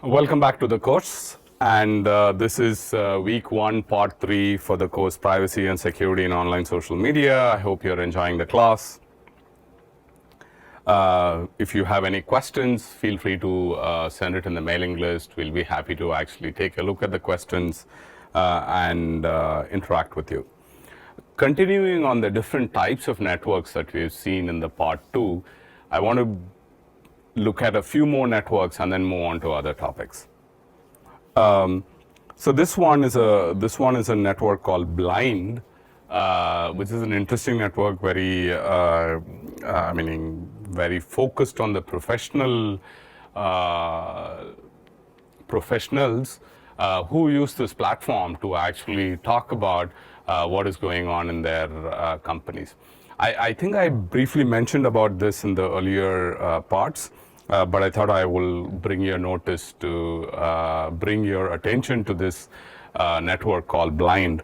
Welcome back to the course, and this is week 1, part 3 for the course Privacy and Security in Online Social Media. I hope you're enjoying the class. If you have any questions, feel free to send it in the mailing list. We'll be happy to actually take a look at the questions and interact with you. Continuing on the different types of networks that we've seen in the part 2, I want to look at a few more networks and then move on to other topics. So this one is a network called Blind, which is an interesting network, very very focused on the professionals who use this platform to actually talk about what is going on in their companies. I think I briefly mentioned about this in the earlier parts. But I thought I will bring your attention to this network called Blind,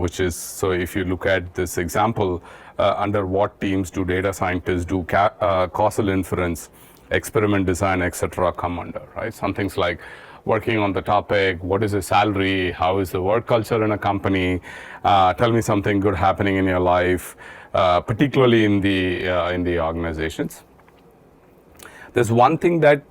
which is, so if you look at this example, under what teams do data scientists do causal inference, experiment design, etc. come under, right? Some things like working on the topic, what is the salary, how is the work culture in a company, tell me something good happening in your life, particularly in the organizations. There's one thing that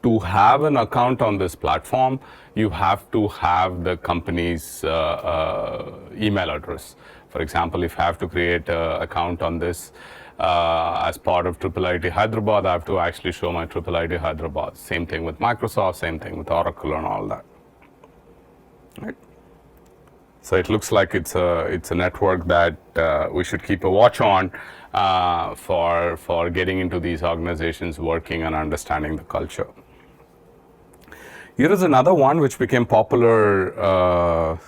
to have an account on this platform, you have to have the company's email address. For example, if I have to create an account on this as part of IIT Hyderabad, I have to actually show my IIT Hyderabad. Same thing with Microsoft, same thing with Oracle and all that. Right? So it looks like it's a network that we should keep a watch on for getting into these organizations, working and understanding the culture. Here is another one which became popular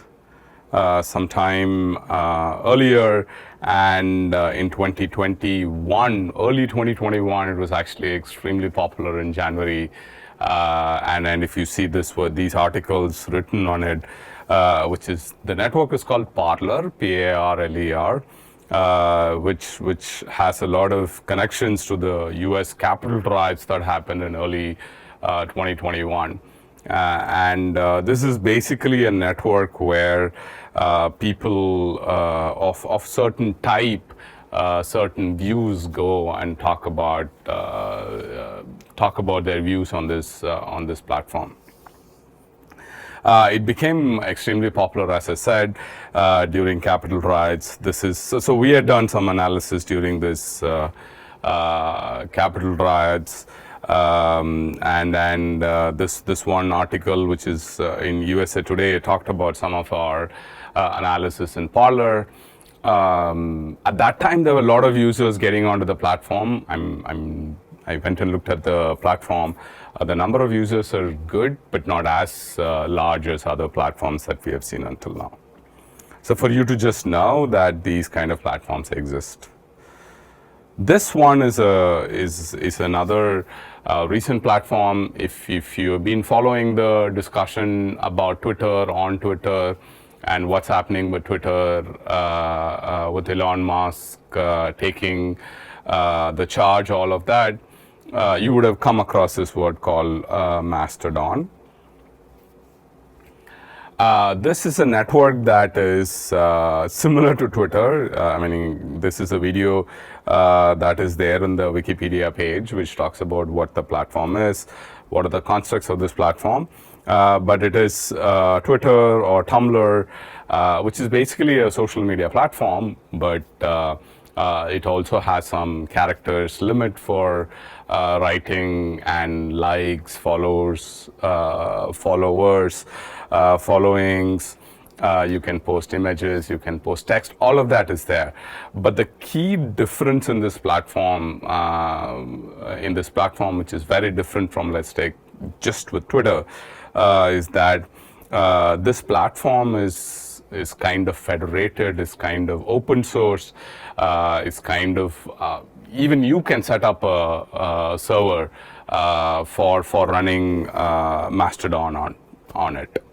sometime earlier, and in 2021, early 2021, it was actually extremely popular in January. And if you see these articles written on it, which is, the network is called Parler, P-A-R-L-E-R, which has a lot of connections to the US Capitol riots that happened in early 2021. And this is basically a network where people of certain type, certain views go and talk about their views on this platform. It became extremely popular, as I said, during Capitol riots. So we had done some analysis during this Capitol riots, and this one article, which is in USA Today, talked about some of our analysis in Parler. At that time, there were a lot of users getting onto the platform. I went and looked at the platform. The number of users are good, but not as large as other platforms that we have seen until now. So for you to just know that these kind of platforms exist. This one is another recent platform. If you have been following the discussion about Twitter, on Twitter, and what's happening with Twitter, with Elon Musk taking the charge, all of that, you would have come across this word called Mastodon. This is a network that is similar to Twitter. This is a video that is there on the Wikipedia page, which talks about what the platform is, what are the constructs of this platform. But it is Twitter or Tumblr, which is basically a social media platform, but it also has some characters limit for writing and likes, followers, followings. You can post images, you can post text, all of that is there. But the key difference in this platform, which is very different from, let's take just with Twitter, is that this platform is kind of federated, is kind of open source, is kind of, even you can set up a server for running Mastodon on it.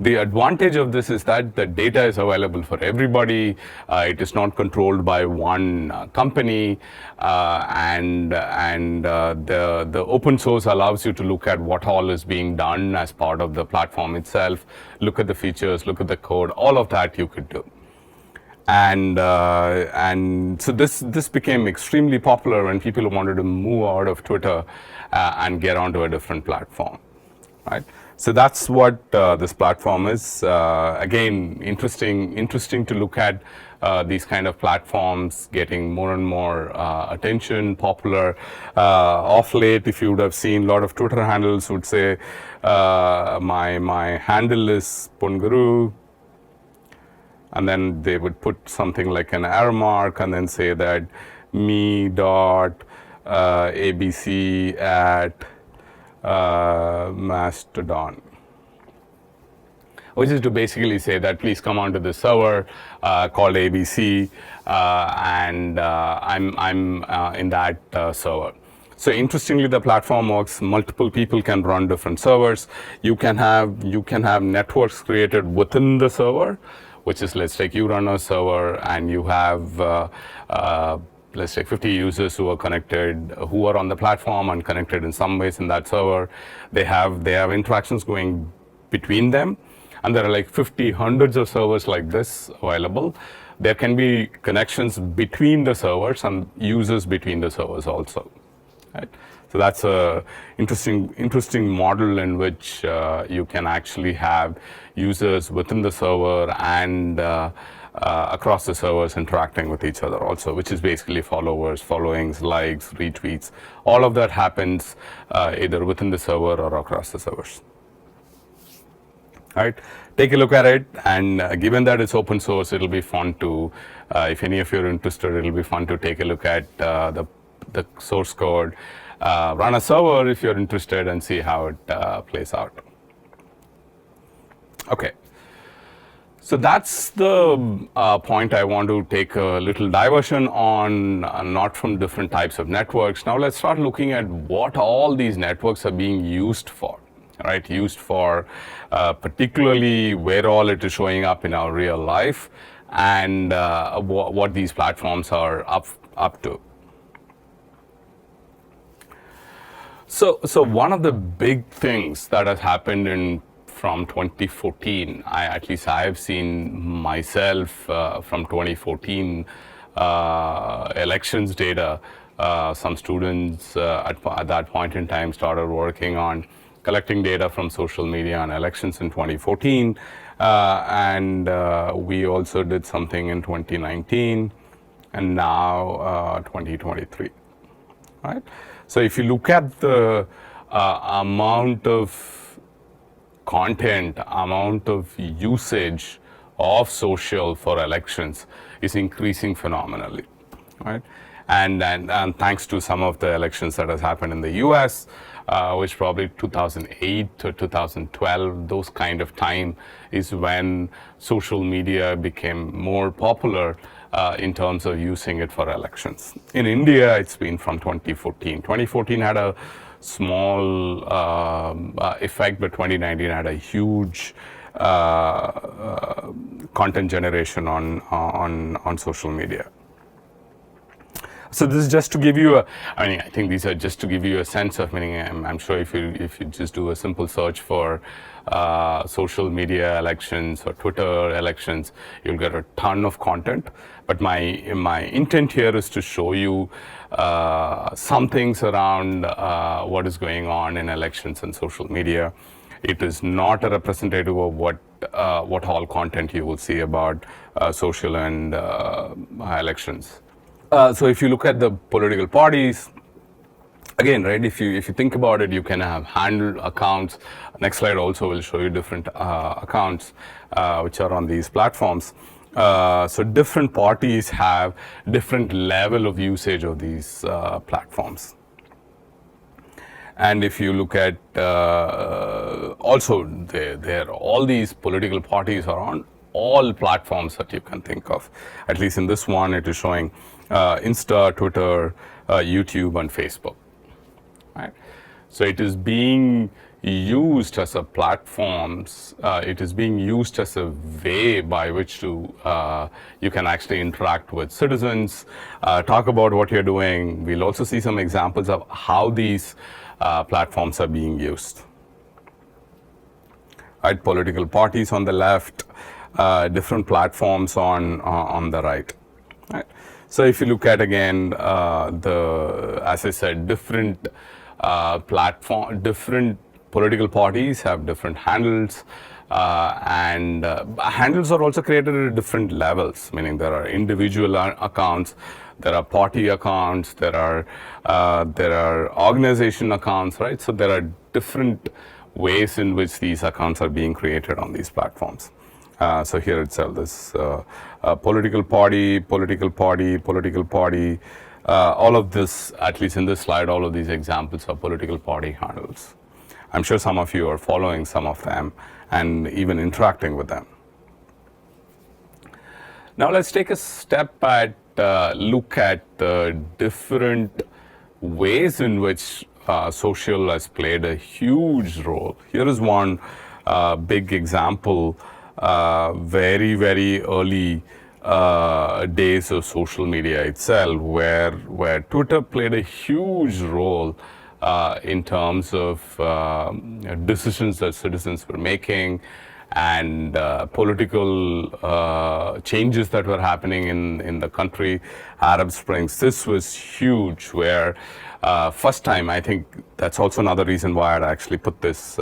The advantage of this is that the data is available for everybody. It is not controlled by one company, and the open source allows you to look at what all is being done as part of the platform itself, look at the features, look at the code, all of that you could do. And so this became extremely popular when people wanted to move out of Twitter and get onto a different platform, right? So that's what this platform is. Again, interesting to look at these kind of platforms getting more and more attention, popular. Off late, if you would have seen, a lot of Twitter handles would say, my handle is Punguru, and then they would put something like an arrow mark and then say that me dot abc at Mastodon, which is to basically say that please come onto the server called ABC, and I'm in that server. So interestingly, the platform works. Multiple people can run different servers. You can have networks created within the server, which is, let's take you run a server and you have let's say 50 users who are connected, who are on the platform and connected in some ways in that server. They have interactions going between them, and there are like 50, hundreds of servers like this available. There can be connections between the servers and users between the servers also, right? So that's a interesting model in which you can actually have users within the server and across the servers interacting with each other also, which is basically followers, followings, likes, retweets. All of that happens either within the server or across the servers. All right, take a look at it, and given that it's open source, it'll be fun to, if any of you are interested, it'll be fun to take a look at the source code, run a server if you're interested, and see how it plays out. Okay. So that's the point I want to take a little diversion on, not from different types of networks. Now let's start looking at what all these networks are being used for, right? Used for, particularly where all it is showing up in our real life, and what these platforms are up to. So one of the big things that has happened from 2014, at least I have seen myself from 2014 elections data. Some students at that point in time started working on collecting data from social media on elections in 2014, and we also did something in 2019, and now 2023, right? So if you look at the amount of content, amount of usage of social for elections is increasing phenomenally, right? And thanks to some of the elections that has happened in the US, which probably 2008 to 2012, those kind of time is when social media became more popular in terms of using it for elections. In India, it's been from 2014. 2014 had a small effect, but 2019 had a huge content generation on social media. So this is just to give you I think these are just to give you a sense of, meaning I'm sure if you just do a simple search for social media elections or Twitter elections, you'll get a ton of content. But my intent here is to show you some things around what is going on in elections and social media. It is not a representative of what all content you will see about social and elections. So if you look at the political parties, again, right, if you think about it, you can have handle accounts. Next slide also will show you different accounts which are on these platforms. So different parties have different level of usage of these platforms. And if you look at also all these political parties are on all platforms that you can think of. At least in this one, it is showing Insta, Twitter, YouTube, and Facebook. Right? So it is being used as a platforms. It is being used as a way by which to you can actually interact with citizens, talk about what you're doing. We'll also see some examples of how these platforms are being used. Right, political parties on the left, different platforms on the right. Right. So if you look at again as I said, different different political parties have different handles, and handles are also created at different levels. Meaning there are individual accounts, there are party accounts, there are organization accounts, right? So there are different ways in which these accounts are being created on these platforms. So here itself, this political party, all of this, at least in this slide, all of these examples are political party handles. I'm sure some of you are following some of them and even interacting with them. Now let's take a step at look at the different ways in which social has played a huge role. Here is one big example, very, very early days of social media itself, where Twitter played a huge role in terms of decisions that citizens were making and political changes that were happening in the country. Arab Springs, this was huge, where first time, I think that's also another reason why I'd actually put this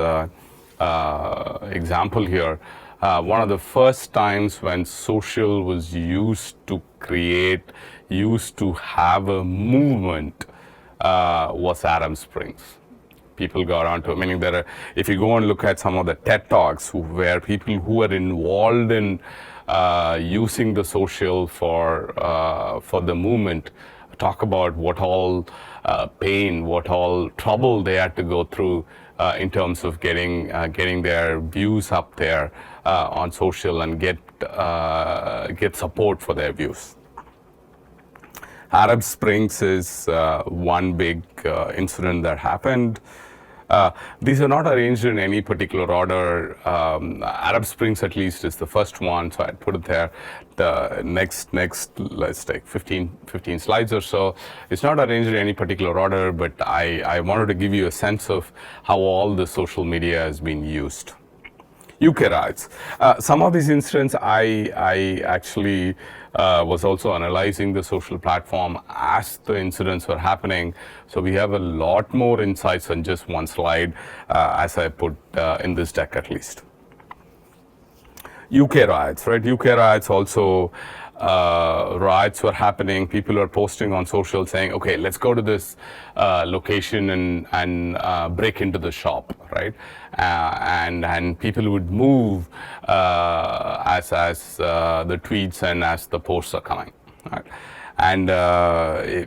example here. One of the first times when social was used to have a movement was Arab Springs. People got onto it, meaning if you go and look at some of the TED Talks where people who are involved in using the social for the movement talk about what all pain, what all trouble they had to go through in terms of getting their views up there on social and get support for their views. Arab Springs is one big incident that happened. These are not arranged in any particular order. Arab Springs, at least, is the first one, so I'd put it there. The next, let's take 15 slides or so. It's not arranged in any particular order, but I wanted to give you a sense of how all the social media has been used. UK riots. Some of these incidents, I actually was also analyzing the social platform as the incidents were happening. So we have a lot more insights on just one slide, as I put in this deck at least. UK riots, right? UK riots also, riots were happening. People were posting on social saying, okay, let's go to this location and break into the shop, right? And people would move as the tweets and as the posts are coming, right? And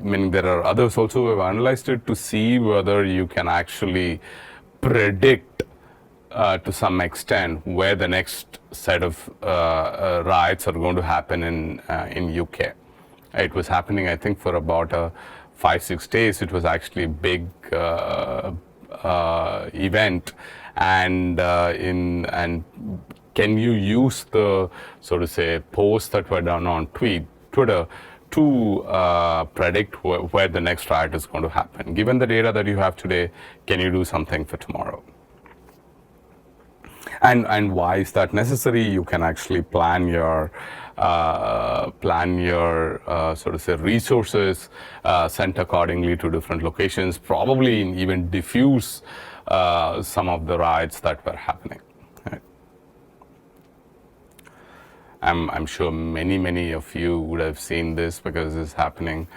meaning there are others also who have analyzed it to see whether you can actually predict to some extent where the next set of riots are going to happen in UK. It was happening, I think, for about 5-6 days. It was actually a big event, and can you use the, so to say, posts that were done on Twitter to predict where the next riot is going to happen? Given the data that you have today, can you do something for tomorrow? And why is that necessary? You can actually plan your so to say resources sent accordingly to different locations, probably even diffuse some of the riots that were happening. Right? I'm sure many of you would have seen this because it's happening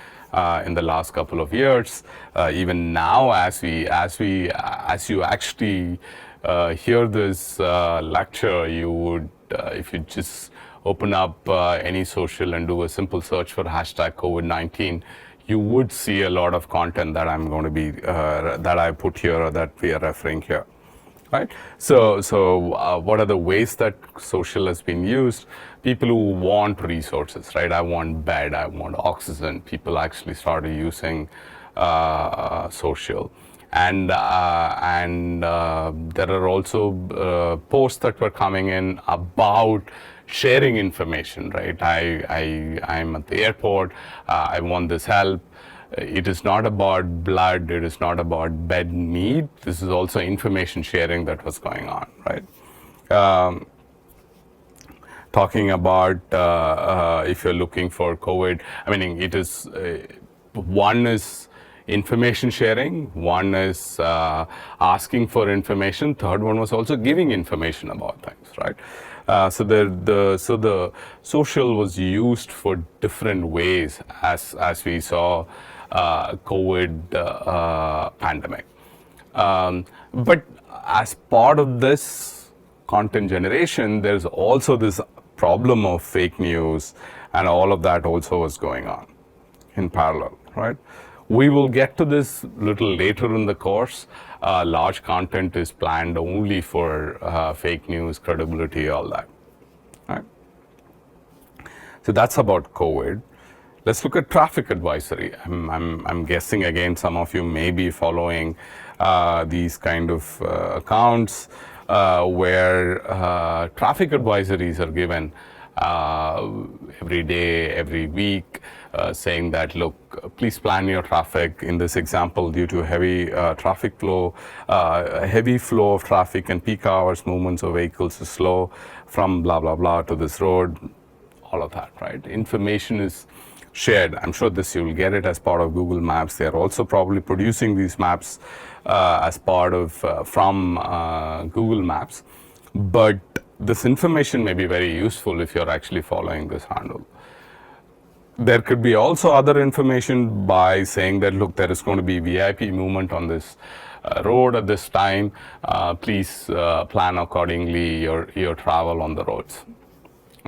in the last couple of years. Even now, as you actually hear this lecture, you would, if you just open up any social and do a simple search for hashtag COVID-19, you would see a lot of content that I'm going to be, that I put here or that we are referring here, right? So what are the ways that social has been used? People who want resources, right? I want bed, I want oxygen. People actually started using social. and there are also posts that were coming in about sharing information, right? I'm at the airport, I want this help. It is not about blood, it is not about bed meat. This is also information sharing that was going on, right? Talking about if you're looking for COVID, I mean, it is one is information sharing, one is asking for information, third one was also giving information about things, right? So the social was used for different ways as we saw COVID pandemic. But as part of this content generation, there's also this problem of fake news, and all of that also was going on in parallel, right? We will get to this little later in the course. Large content is planned only for fake news, credibility, all that, right? So that's about COVID. Let's look at traffic advisory. I'm guessing again some of you may be following these kind of accounts where traffic advisories are given every day, every week, saying that, look, please plan your traffic. In this example, due to heavy traffic flow, heavy flow of traffic and peak hours, movements of vehicles is slow from blah, blah, blah to this road, all of that, right? Information is shared. I'm sure this you'll get it as part of Google Maps. They're also probably producing these maps as part of from Google Maps. But this information may be very useful if you're actually following this handle. There could be also other information by saying that, look, there is going to be VIP movement on this road at this time. Please plan accordingly your travel on the roads.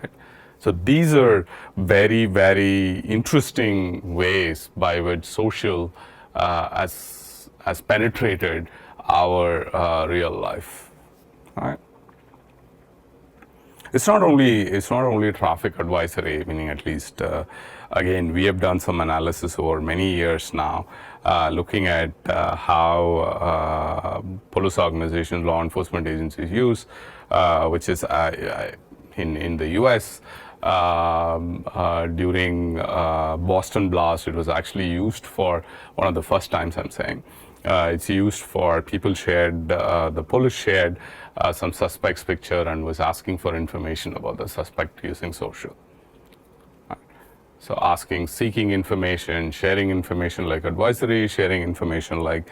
Right? So these are very, very interesting ways by which social has penetrated our real life. All right? It's not only traffic advisory, meaning at least, again, we have done some analysis over many years now, looking at how police organizations, law enforcement agencies use, which is in the US, during Boston blast, it was actually used for one of the first times, I'm saying. It's used for people shared, the police shared some suspect's picture and was asking for information about the suspect using social. So seeking information, sharing information like advisory, sharing information like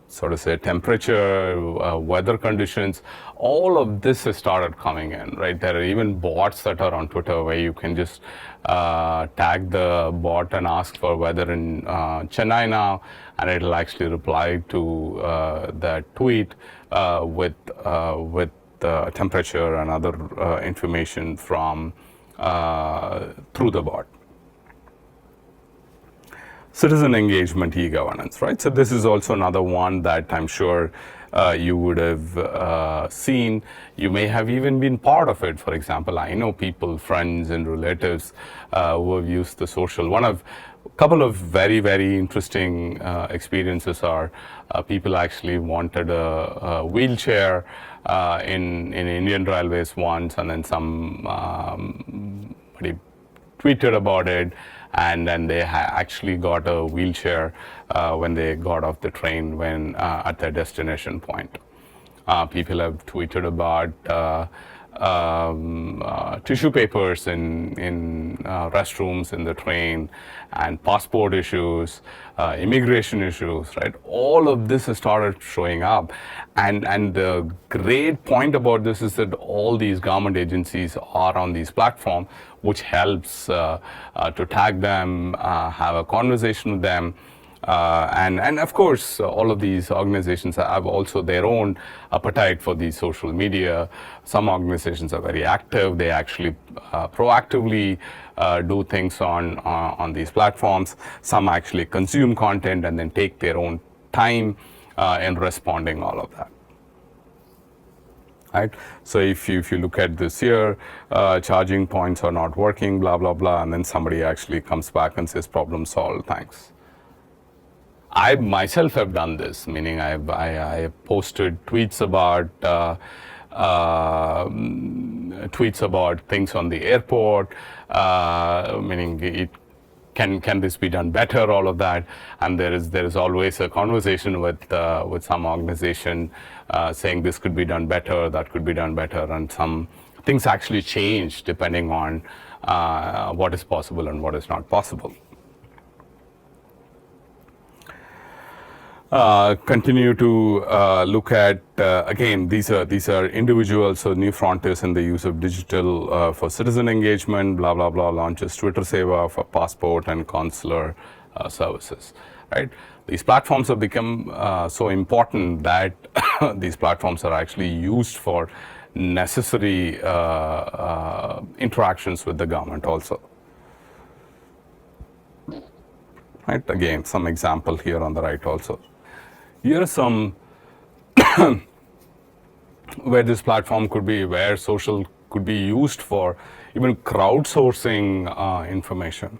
sort of say temperature, weather conditions, all of this has started coming in, right? There are even bots that are on Twitter where you can just tag the bot and ask for weather in Chennai now, and it'll actually reply to that tweet with temperature and other information from through the bot. Citizen engagement, e-governance, right? So this is also another one that I'm sure you would have seen. You may have even been part of it. For example, I know people, friends and relatives who have used the social. A couple of very, very interesting experiences are people actually wanted a wheelchair in Indian Railways once, and then somebody tweeted about it, and then they actually got a wheelchair when they got off the train when at their destination point. People have tweeted about tissue papers in restrooms in the train, and passport issues, immigration issues, right? All of this has started showing up, and the great point about this is that all these government agencies are on these platforms, which helps to tag them, have a conversation with them. And of course, all of these organizations have also their own appetite for these social media. Some organizations are very active. They actually proactively do things on these platforms. Some actually consume content and then take their own time in responding all of that. Right? So if you look at this here, charging points are not working, blah, blah, blah, and then somebody actually comes back and says, problem solved, thanks. I myself have done this, meaning I posted tweets about things on the airport, meaning it can this be done better, all of that, and there is always a conversation with some organization saying this could be done better, that could be done better, and some things actually change depending on what is possible and what is not possible. Continue to look at again, these are individuals, so new frontiers in the use of digital for citizen engagement, blah blah blah, launches Twitter Seva for passport and consular services, right? These platforms have become so important that these platforms are actually used for necessary interactions with the government also. Right? Again, some example here on the right also. Here are some where this platform could be, where social could be used for even crowdsourcing information.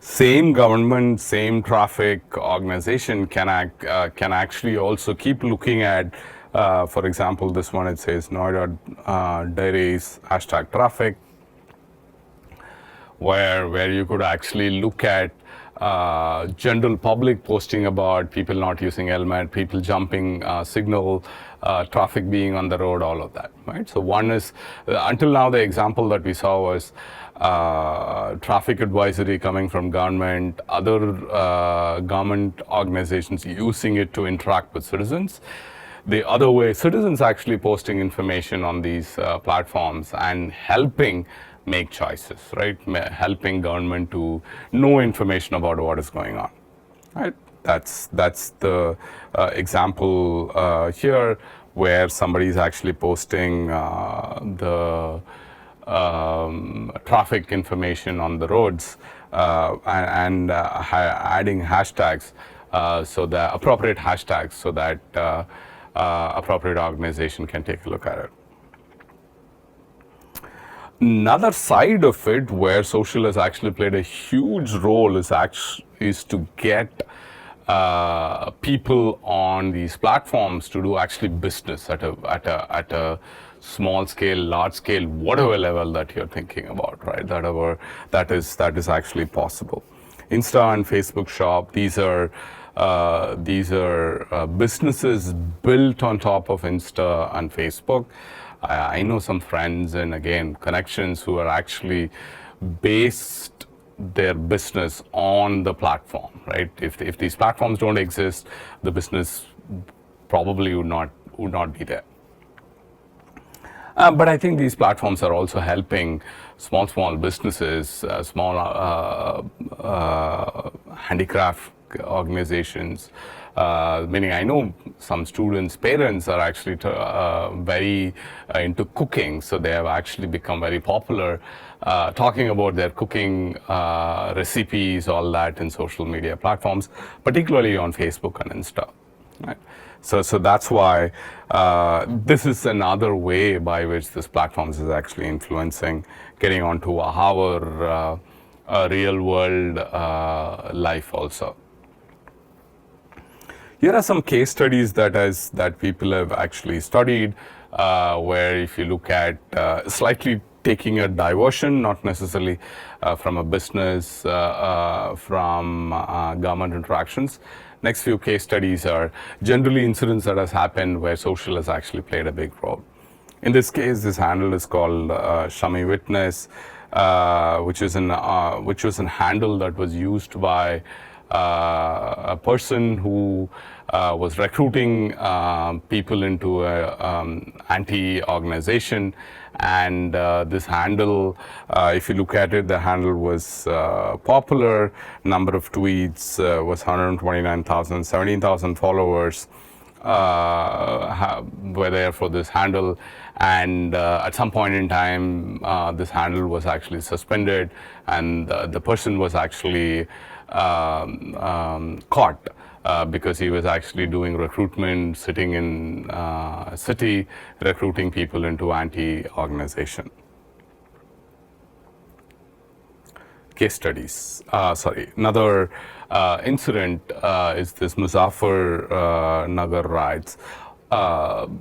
Same government, same traffic organization can actually also keep looking at, for example, this one, it says Noida dairies #traffic, where you could actually look at general public posting about people not using helmet, people jumping signal, traffic being on the road, all of that, right? So one is, until now the example that we saw was traffic advisory coming from government, other government organizations using it to interact with citizens. The other way, citizens actually posting information on these platforms and helping make choices, right? Helping government to know information about what is going on, right? That's the example here, where somebody is actually posting the traffic information on the roads and adding hashtags, so the appropriate hashtags, so that appropriate organization can take a look at it. Another side of it where social has actually played a huge role is to get people on these platforms to do actually business at a small scale, large scale, whatever level that you're thinking about, right? That is actually possible. Insta and Facebook Shop, these are businesses built on top of Insta and Facebook. I know some friends and again connections who are actually based their business on the platform, right? If these platforms don't exist, the business probably would not be there. But I think these platforms are also helping small businesses, small handicraft organizations. Meaning, I know some students' parents are actually very into cooking, so they have actually become very popular, talking about their cooking recipes, all that in social media platforms, particularly on Facebook and Insta. Right? So that's why this is another way by which this platforms is actually influencing, getting onto our real world life also. Here are some case studies that people have actually studied, where if you look at slightly taking a diversion, not necessarily from a business, from government interactions. Next few case studies are generally incidents that has happened where social has actually played a big role. In this case, this handle is called Shami Witness, which was a handle that was used by a person who was recruiting people into an anti-organization, and this handle, if you look at it, the handle was popular. Number of tweets was 129,000, 17,000 followers were there for this handle, and at some point in time this handle was actually suspended, and the person was actually caught because he was actually doing recruitment, sitting in a city, recruiting people into anti-organization. Case studies. Another incident is this Muzaffar Nagar riots.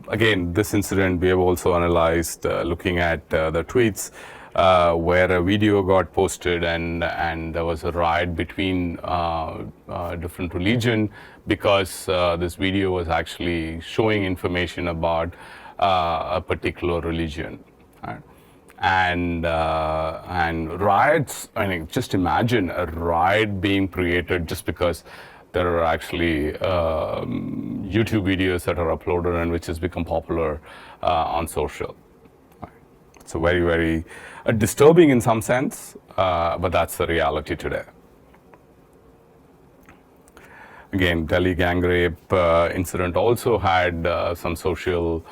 Again, this incident we have also analyzed looking at the tweets where a video got posted and there was a riot between different religion because this video was actually showing information about a particular religion. Right? And riots, I mean, just imagine a riot being created just because there are actually YouTube videos that are uploaded and which has become popular on social. So very, very disturbing in some sense, but that's the reality today. Again, Delhi gang rape incident also had some social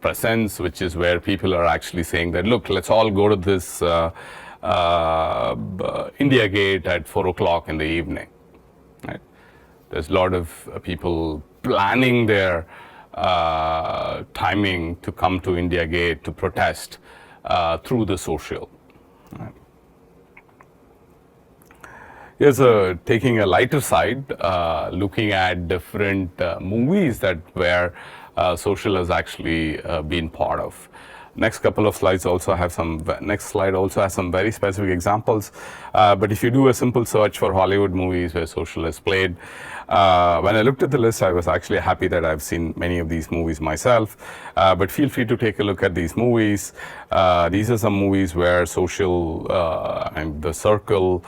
presence, which is where people are actually saying that, look, let's all go to this India Gate at 4 o'clock in the evening. Right? There's a lot of people planning their timing to come to India Gate to protest through the social. Right? Here's taking a lighter side, looking at different movies that where social has actually been part of. Next couple of slides also have some, next slide also has some very specific examples. But if you do a simple search for Hollywood movies where social is played, when I looked at the list, I was actually happy that I've seen many of these movies myself. But feel free to take a look at these movies. These are some movies where social and The Circle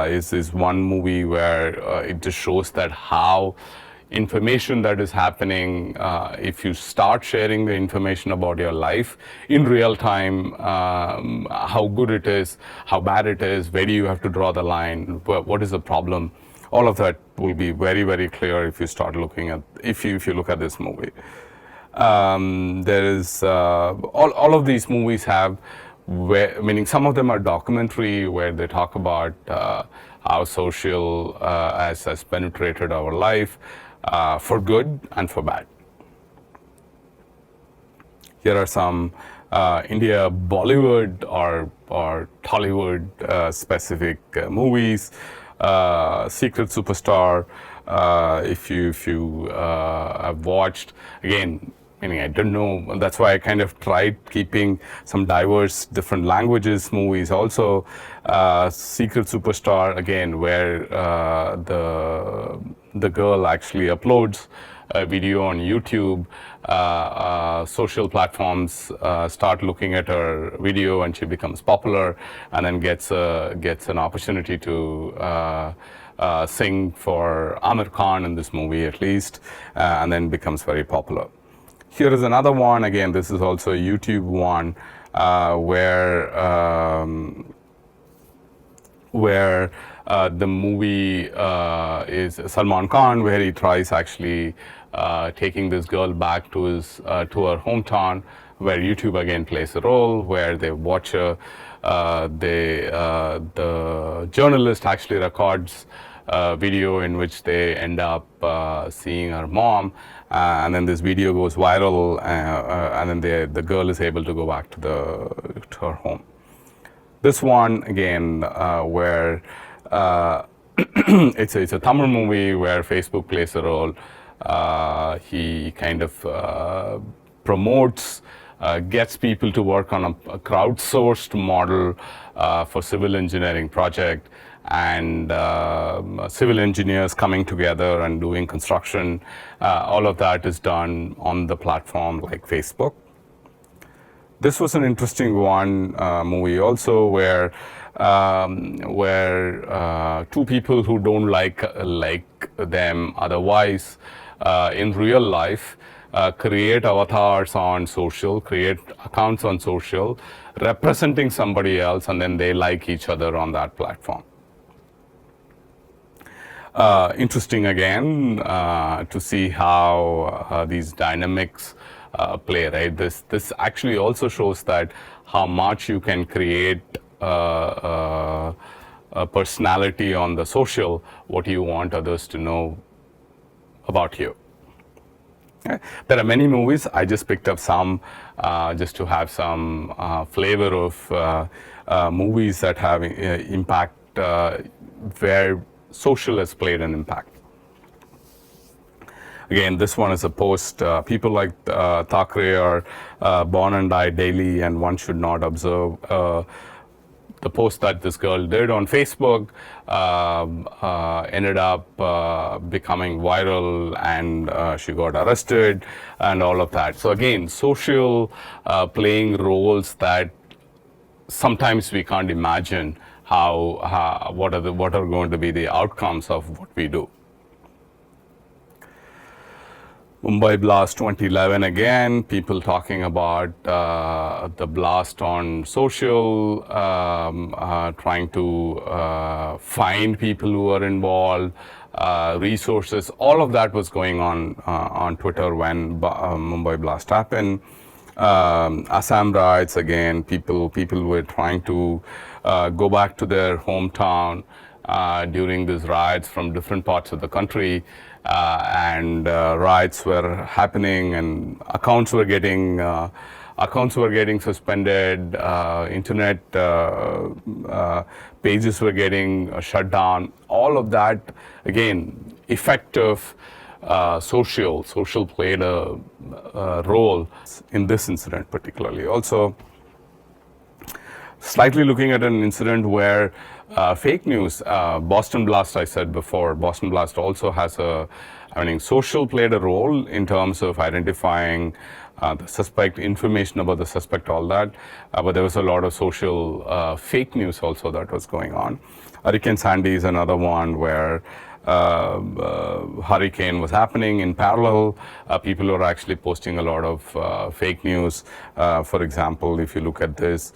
is one movie where it just shows that how information that is happening, if you start sharing the information about your life in real time, how good it is, how bad it is, where do you have to draw the line, what is the problem, all of that will be very, very clear if you start looking at, if you look at this movie. There is, all of these movies have, meaning some of them are documentary where they talk about how social has penetrated our life, for good and for bad. Here are some India Bollywood or Tollywood specific movies. Secret Superstar, if you have watched, again, meaning I don't know, that's why I kind of tried keeping some diverse different languages movies also. Secret Superstar, again, where the girl actually uploads a video on YouTube, social platforms start looking at her video and she becomes popular and then gets an opportunity to sing for Amir Khan in this movie at least, and then becomes very popular. Here is another one, again, this is also a YouTube one, where the movie is Salman Khan, where he tries actually taking this girl back to her hometown, where YouTube again plays a role, where they watch her, the journalist actually records a video in which they end up seeing her mom, and then this video goes viral, and then the girl is able to go back to her home. This one again, where it's a Tamil movie where Facebook plays a role. He kind of promotes, gets people to work on a crowdsourced model for civil engineering project, and civil engineers coming together and doing construction. All of that is done on the platform like Facebook. This was an interesting one, movie also, where two people who don't like them otherwise in real life create avatars on social, create accounts on social, representing somebody else, and then they like each other on that platform. Interesting again to see how these dynamics play, right? This actually also shows that how much you can create a personality on the social, what you want others to know about you. Okay. There are many movies. I just picked up some just to have some flavor of movies that have impact where social has played an impact. Again, this one is a post. People like Thackeray are born and die daily, and one should not observe. The post that this girl did on Facebook ended up becoming viral, and she got arrested and all of that. So again, social playing roles that sometimes we can't imagine what are going to be the outcomes of what we do. Mumbai blast 2011 again, people talking about the blast on social, trying to find people who are involved, resources, all of that was going on Twitter when Mumbai blast happened. Assam riots again, people were trying to go back to their hometown during these riots from different parts of the country. And riots were happening, and accounts were getting suspended. Internet pages were getting shut down. All of that, again, effective social played a role in this incident particularly. Also, slightly looking at an incident where fake news, Boston blast, I said before, Boston blast also has social played a role in terms of identifying the suspect, information about the suspect, all that. But there was a lot of social fake news also that was going on. Hurricane Sandy is another one where hurricane was happening in parallel. People were actually posting a lot of fake news. For example, if you look at this,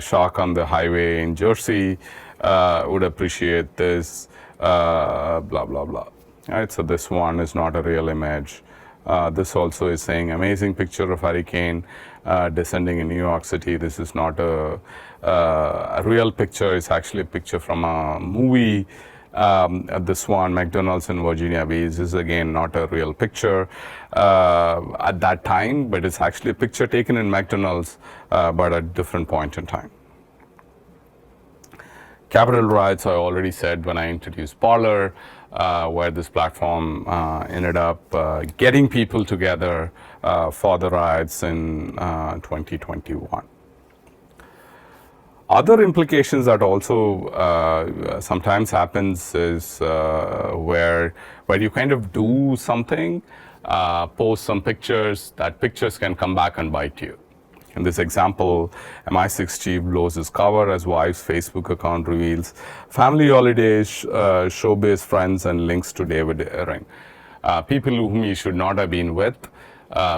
shock on the highway in Jersey, would appreciate this, blah, blah, blah. Right, so this one is not a real image. This also is saying amazing picture of hurricane descending in New York City. This is not a real picture. It's actually a picture from a movie. This one, McDonald's in Virginia Beach, is again not a real picture at that time, but it's actually a picture taken in McDonald's, but at a different point in time. Capitol riots, I already said when I introduced Parler, where this platform ended up getting people together for the riots in 2021. Other implications that also sometimes happens is where you kind of do something, post some pictures, that pictures can come back and bite you. In this example, MI6 chief blows his cover as wife's Facebook account reveals family holidays, showbiz friends, and links to David Ehring. People whom he should not have been with.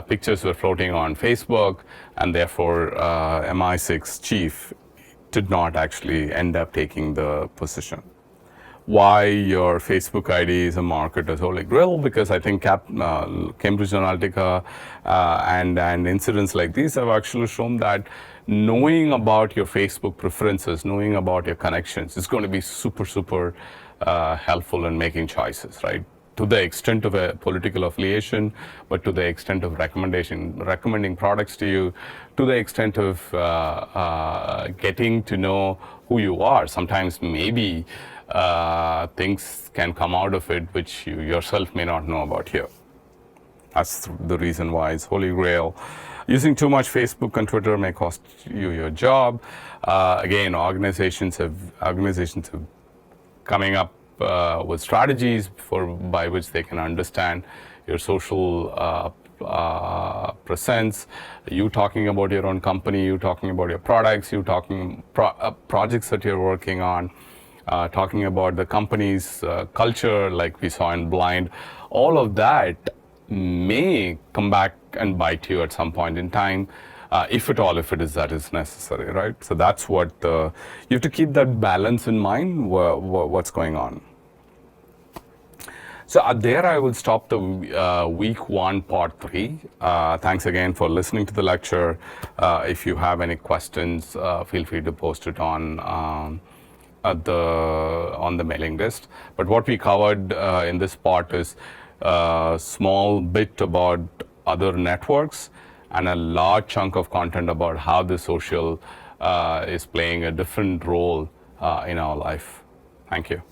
Pictures were floating on Facebook, and therefore MI6 chief did not actually end up taking the position. Why your Facebook ID is a market as Holy Grail? Because I think Cambridge Analytica and incidents like these have actually shown that knowing about your Facebook preferences, knowing about your connections is going to be super helpful in making choices, right? To the extent of a political affiliation, but to the extent of recommending products to you, to the extent of getting to know who you are. Sometimes maybe things can come out of it which you yourself may not know about here. That's the reason why it's Holy Grail. Using too much Facebook and Twitter may cost you your job. Again, organizations have coming up with strategies by which they can understand your social presence, you talking about your own company, you talking about your products, you talking projects that you're working on, talking about the company's culture like we saw in Blind. All of that may come back and bite you at some point in time, if at all, if that is necessary, right? So that's what you have to keep that balance in mind, what's going on. So there I will stop the week 1 part 3. Thanks again for listening to the lecture. If you have any questions, feel free to post it on the mailing list. But what we covered in this part is a small bit about other networks and a large chunk of content about how the social is playing a different role in our life. Thank you.